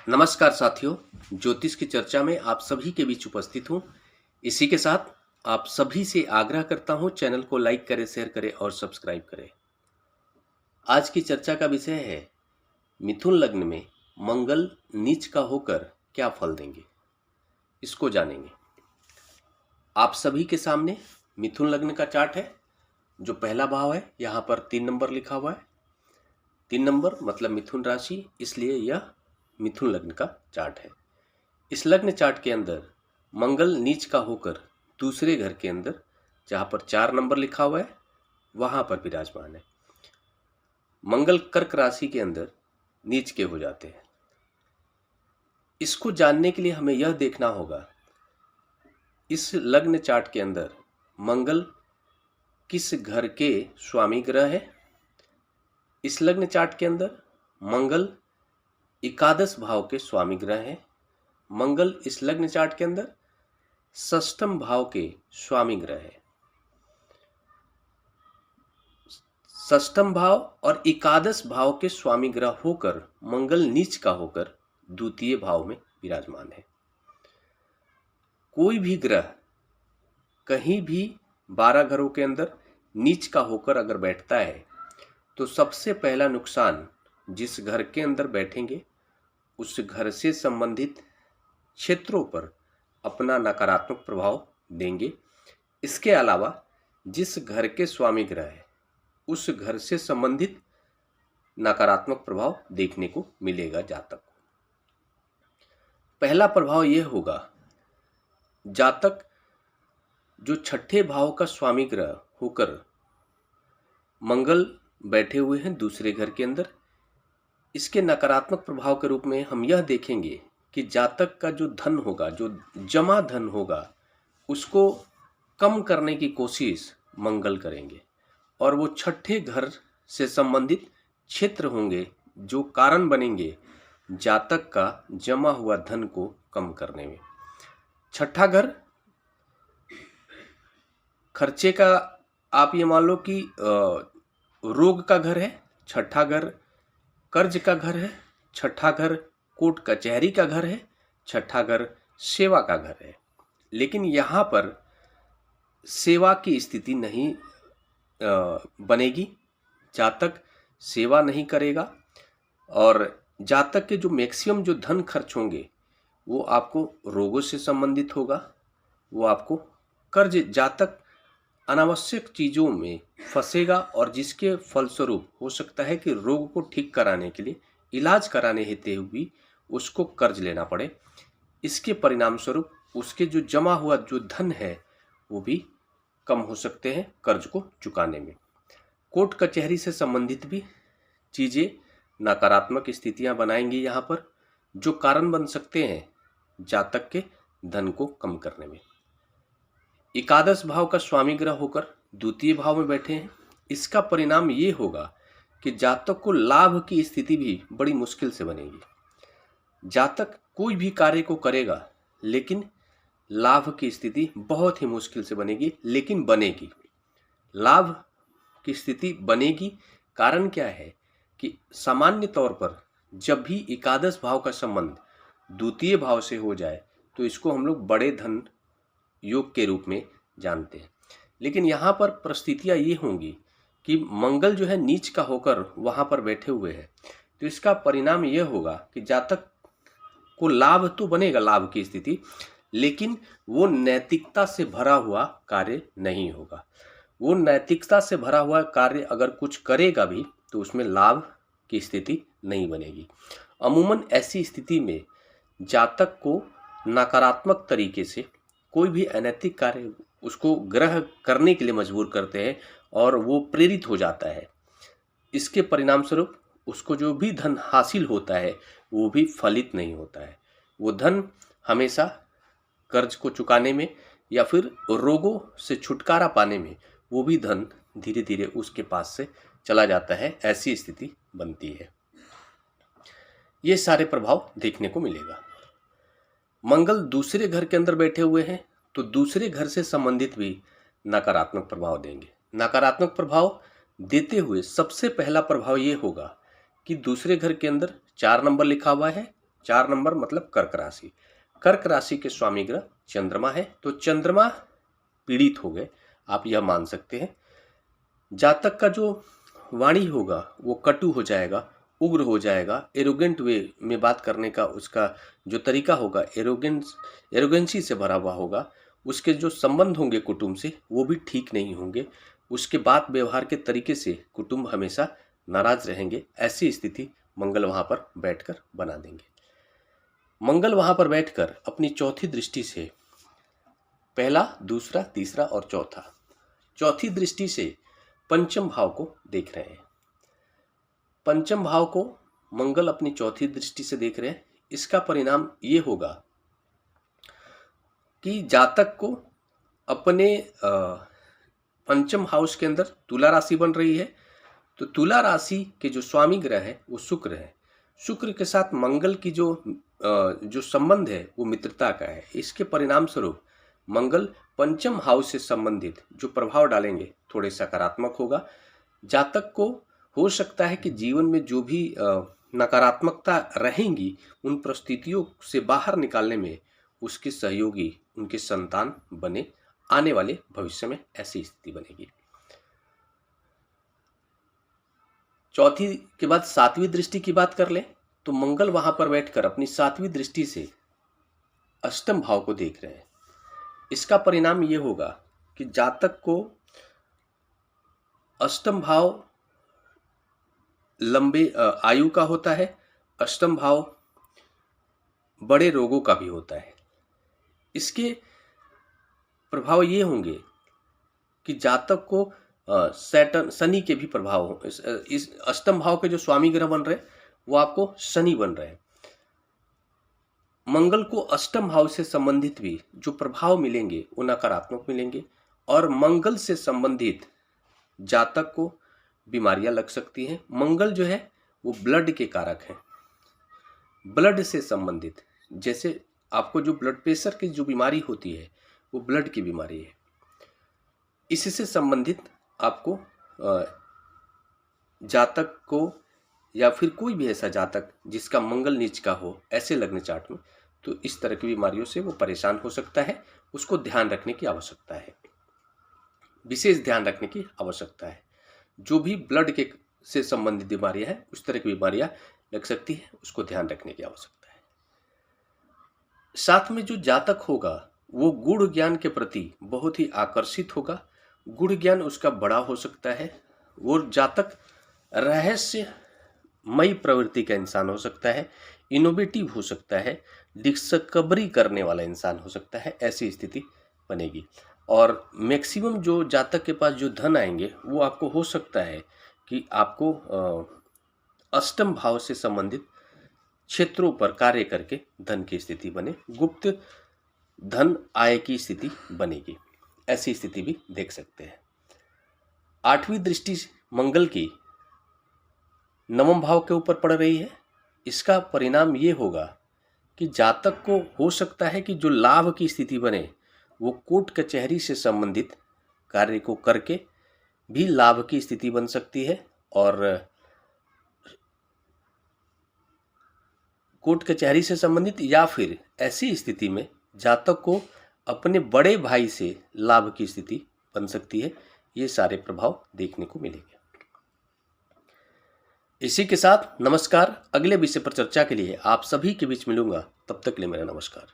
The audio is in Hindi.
नमस्कार साथियों, ज्योतिष की चर्चा में आप सभी के बीच उपस्थित हूँ। इसी के साथ आप सभी से आग्रह करता हूँ, चैनल को लाइक करें, शेयर करें और सब्सक्राइब करें। आज की चर्चा का विषय है मिथुन लग्न में मंगल नीच का होकर क्या फल देंगे, इसको जानेंगे। आप सभी के सामने मिथुन लग्न का चार्ट है। जो पहला भाव है यहाँ पर 3 नंबर लिखा हुआ है। 3 नंबर मतलब मिथुन राशि, इसलिए यह मिथुन लग्न का चार्ट है। इस लग्न चार्ट के अंदर मंगल नीच का होकर दूसरे घर के अंदर जहां पर 4 नंबर लिखा हुआ है वहां पर विराजमान है। मंगल कर्क राशि के अंदर नीच के हो जाते हैं। इसको जानने के लिए हमें यह देखना होगा इस लग्न चार्ट के अंदर मंगल किस घर के स्वामी ग्रह है। इस लग्न चार्ट के अंदर मंगल एकादश भाव के स्वामी ग्रह हैं। मंगल इस लग्न चार्ट के अंदर षष्ठम भाव के स्वामी ग्रह है। षष्ठम भाव और एकादश भाव के स्वामी ग्रह होकर मंगल नीच का होकर द्वितीय भाव में विराजमान है। कोई भी ग्रह कहीं भी 12 घरों के अंदर नीच का होकर अगर बैठता है तो सबसे पहला नुकसान जिस घर के अंदर बैठेंगे उस घर से संबंधित क्षेत्रों पर अपना नकारात्मक प्रभाव देंगे। इसके अलावा जिस घर के स्वामी ग्रह है उस घर से संबंधित नकारात्मक प्रभाव देखने को मिलेगा जातक को। पहला प्रभाव यह होगा, जातक जो छठे भाव का स्वामी ग्रह होकर मंगल बैठे हुए हैं दूसरे घर के अंदर, इसके नकारात्मक प्रभाव के रूप में हम यह देखेंगे कि जातक का जो धन होगा, जो जमा धन होगा, उसको कम करने की कोशिश मंगल करेंगे और वो छठे घर से संबंधित क्षेत्र होंगे जो कारण बनेंगे जातक का जमा हुआ धन को कम करने में। छठा घर खर्चे का, आप ये मान लो कि रोग का घर है। छठा घर कर्ज का घर है। छठा घर कोर्ट कचहरी का घर है। छठा घर सेवा का घर है। लेकिन यहाँ पर सेवा की स्थिति नहीं बनेगी। जातक सेवा नहीं करेगा और जातक के जो मैक्सिमम जो धन खर्च होंगे वो आपको रोगों से संबंधित होगा। वो आपको कर्ज, जातक अनावश्यक चीज़ों में फंसेगा और जिसके फलस्वरूप हो सकता है कि रोग को ठीक कराने के लिए, इलाज कराने हेतु भी उसको कर्ज लेना पड़े। इसके परिणाम स्वरूप उसके जो जमा हुआ जो धन है वो भी कम हो सकते हैं कर्ज को चुकाने में। कोर्ट कचहरी से संबंधित भी चीज़ें नकारात्मक स्थितियां बनाएंगी यहाँ पर, जो कारण बन सकते हैं जातक के धन को कम करने में। एकादश भाव का स्वामी ग्रह होकर द्वितीय भाव में बैठे हैं। इसका परिणाम ये होगा कि जातक को लाभ की स्थिति भी बड़ी मुश्किल से बनेगी। जातक कोई भी कार्य को करेगा लेकिन लाभ की स्थिति बहुत ही मुश्किल से बनेगी, लेकिन बनेगी। लाभ की स्थिति बनेगी। कारण क्या है कि सामान्य तौर पर जब भी एकादश भाव का संबंध द्वितीय भाव से हो जाए तो इसको हम लोग बड़े धन योग के रूप में जानते हैं। लेकिन यहाँ पर परिस्थितियाँ ये होंगी कि मंगल जो है नीच का होकर वहाँ पर बैठे हुए हैं, तो इसका परिणाम यह होगा कि जातक को लाभ तो बनेगा, लाभ की स्थिति, लेकिन वो नैतिकता से भरा हुआ कार्य नहीं होगा। वो नैतिकता से भरा हुआ कार्य अगर कुछ करेगा भी तो उसमें लाभ की स्थिति नहीं बनेगी। अमूमन ऐसी स्थिति में जातक को नकारात्मक तरीके से कोई भी अनैतिक कार्य उसको ग्रह करने के लिए मजबूर करते हैं और वो प्रेरित हो जाता है। इसके परिणाम स्वरूप उसको जो भी धन हासिल होता है वो भी फलित नहीं होता है। वो धन हमेशा कर्ज को चुकाने में या फिर रोगों से छुटकारा पाने में वो भी धन धीरे धीरे उसके पास से चला जाता है। ऐसी स्थिति बनती है। ये सारे प्रभाव देखने को मिलेगा। मंगल दूसरे घर के अंदर बैठे हुए हैं तो दूसरे घर से संबंधित भी नकारात्मक प्रभाव देंगे। नकारात्मक प्रभाव देते हुए सबसे पहला प्रभाव ये होगा कि दूसरे घर के अंदर 4 नंबर लिखा हुआ है 4 नंबर मतलब कर्क राशि। कर्क राशि के स्वामी ग्रह चंद्रमा है, तो चंद्रमा पीड़ित हो गए, आप यह मान सकते हैं। जातक का जो वाणी होगा वो कटु हो जाएगा, उग्र हो जाएगा, एरोगेंट वे में बात करने का उसका जो तरीका होगा एरोगेंसी से भरा हुआ होगा। उसके जो संबंध होंगे कुटुंब से वो भी ठीक नहीं होंगे। उसके बात व्यवहार के तरीके से कुटुंब हमेशा नाराज रहेंगे। ऐसी स्थिति मंगल वहां पर बैठकर बना देंगे। मंगल वहां पर बैठकर अपनी चौथी दृष्टि से पहला, दूसरा, तीसरा और चौथी दृष्टि से पंचम भाव को देख रहे हैं। पंचम भाव को मंगल अपनी चौथी दृष्टि से देख रहे हैं। इसका परिणाम ये होगा कि जातक को अपने पंचम हाउस के अंदर तुला राशि बन रही है, तो तुला राशि के जो स्वामी ग्रह है वो शुक्र है। शुक्र के साथ मंगल की जो संबंध है वो मित्रता का है। इसके परिणाम स्वरूप मंगल पंचम हाउस से संबंधित जो प्रभाव डालेंगे थोड़े सकारात्मक होगा। जातक को हो सकता है कि जीवन में जो भी नकारात्मकता रहेंगी उन परिस्थितियों से बाहर निकालने में उसके सहयोगी उनके संतान बने। आने वाले भविष्य में ऐसी स्थिति बनेगी। चौथी के बाद सातवीं दृष्टि की बात कर लें तो मंगल वहां पर बैठकर अपनी सातवीं दृष्टि से अष्टम भाव को देख रहे हैं। इसका परिणाम ये होगा कि जातक को अष्टम भाव लंबे आयु का होता है, अष्टम भाव बड़े रोगों का भी होता है। इसके प्रभाव ये होंगे कि जातक को सैटर्न शनि के भी प्रभाव हो। इस अष्टम भाव के जो स्वामी ग्रह बन रहे हैं वो आपको शनि बन रहे हैं। मंगल को अष्टम भाव से संबंधित भी जो प्रभाव मिलेंगे वो नकारात्मक मिलेंगे और मंगल से संबंधित जातक को बीमारियां लग सकती हैं। मंगल जो है वो ब्लड के कारक हैं। ब्लड से संबंधित जैसे आपको जो ब्लड प्रेशर की जो बीमारी होती है वो ब्लड की बीमारी है। इससे संबंधित आपको जातक को या फिर कोई भी ऐसा जातक जिसका मंगल नीच का हो ऐसे लगने चार्ट में, तो इस तरह की बीमारियों से वो परेशान हो सकता है। उसको ध्यान रखने की आवश्यकता है, विशेष ध्यान रखने की आवश्यकता है। जो भी ब्लड के से संबंधित बीमारियां हैं उस तरह की बीमारियां लग सकती है, उसको ध्यान रखने की आवश्यकता है। साथ में जो जातक होगा वो गुण ज्ञान के प्रति बहुत ही आकर्षित होगा। गुण ज्ञान उसका बड़ा हो सकता है। वो जातक रहस्यमयी प्रवृत्ति का इंसान हो सकता है, इनोवेटिव हो सकता है, डिस्कवरी करने वाला इंसान हो सकता है। ऐसी स्थिति बनेगी। और मैक्सिमम जो जातक के पास जो धन आएंगे वो आपको हो सकता है कि आपको अष्टम भाव से संबंधित क्षेत्रों पर कार्य करके धन की स्थिति बने, गुप्त धन आय की स्थिति बनेगी। ऐसी स्थिति भी देख सकते हैं। आठवीं दृष्टि मंगल की नवम भाव के ऊपर पड़ रही है। इसका परिणाम ये होगा कि जातक को हो सकता है कि जो लाभ की स्थिति बने वो कोर्ट कचहरी से संबंधित कार्य को करके भी लाभ की स्थिति बन सकती है। और कोर्ट कचहरी से संबंधित या फिर ऐसी स्थिति में जातक को अपने बड़े भाई से लाभ की स्थिति बन सकती है। ये सारे प्रभाव देखने को मिलेंगे। इसी के साथ नमस्कार। अगले विषय पर चर्चा के लिए आप सभी के बीच मिलूंगा। तब तक के लिए मेरा नमस्कार।